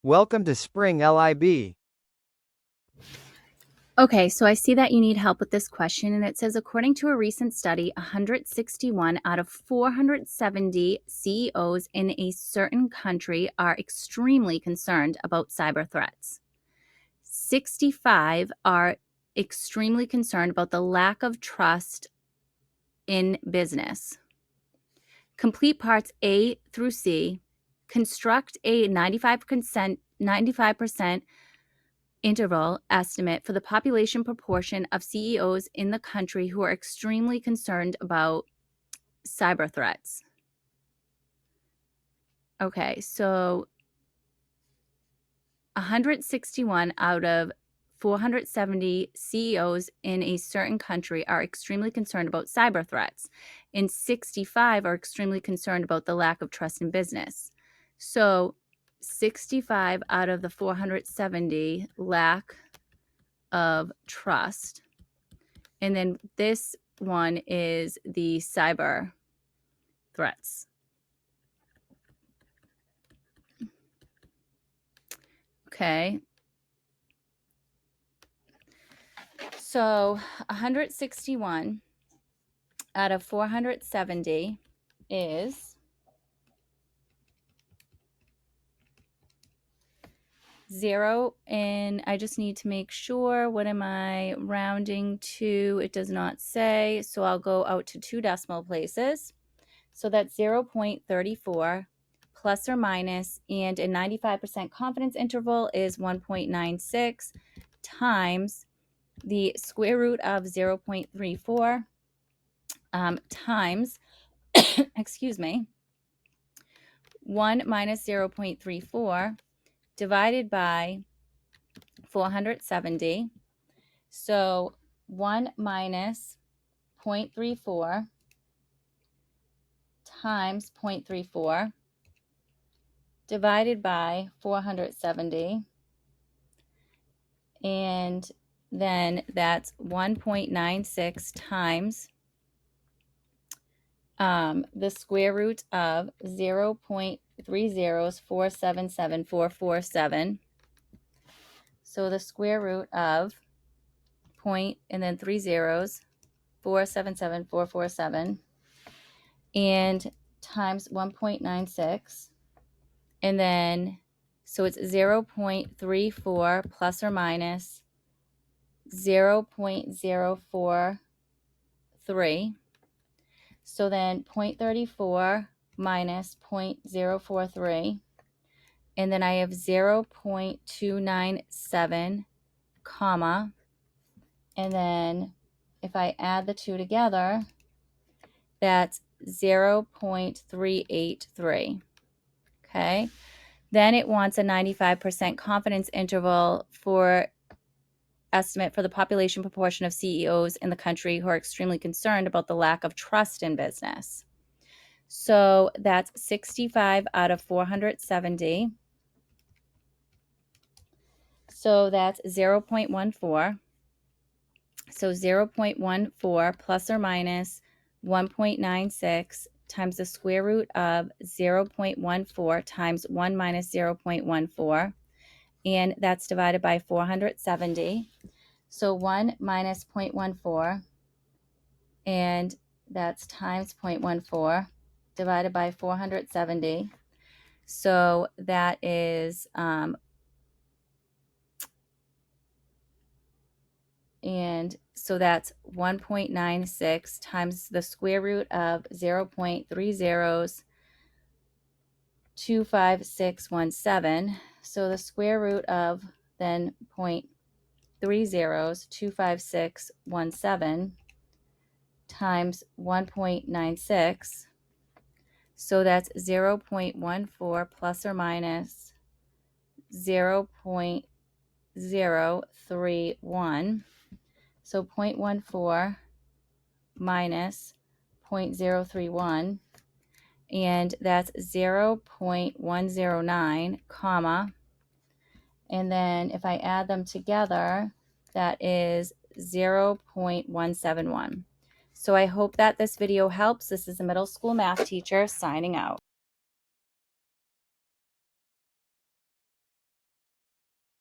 Welcome to Spring LIB. Okay, so I see that you need help with this question, and it says, according to a recent study, 161 out of 470 CEOs in a certain country are extremely concerned about cyber threats. 65 are extremely concerned about the lack of trust in business. Complete parts A through C. Construct a 95% interval estimate for the population proportion of CEOs in the country who are extremely concerned about cyber threats. Okay, so 161 out of 470 CEOs in a certain country are extremely concerned about cyber threats, and 65 are extremely concerned about the lack of trust in business. So 65 out of the 470 lack of trust. And then this one is the cyber threats. Okay. So 161 out of 470 is 0. And I just need to make sure, what am I rounding to? It does not say. So I'll go out to 2 decimal places. So that's 0.34 plus or minus, and a 95% confidence interval is 1.96 times the square root of 0.34 times, excuse me, 1 minus 0.34 divided by 470. So 1 minus 0.34 times 0.34 divided by 470, and then that's 1.96 times the square root of 0.30477,447. So the square root of point and then 3 zeros, 477,447, and times 1.96. And then, so it's 0.34 plus or minus 0.043. So then 0.34 minus 0.043. And then I have 0.297, comma. And then if I add the two together, that's 0.383. Okay. Then it wants a 95% confidence interval for estimate for the population proportion of CEOs in the country who are extremely concerned about the lack of trust in business. So that's 65 out of 470. So that's 0.14. So 0.14 plus or minus 1.96 times the square root of 0.14 times 1 minus 0.14. And that's divided by 470. So 1 minus 0.14, and that's times 0.14 divided by 470. So that is, and so that's 1.96 times the square root of 0.30256117. So the square root of then 0.30256117 times 1.96. So that's 0.14 plus or minus 0.031. So 0.14 minus 0.031, and that's 0.109, comma. And then if I add them together, that is 0.171. So I hope that this video helps. This is a middle school math teacher signing out.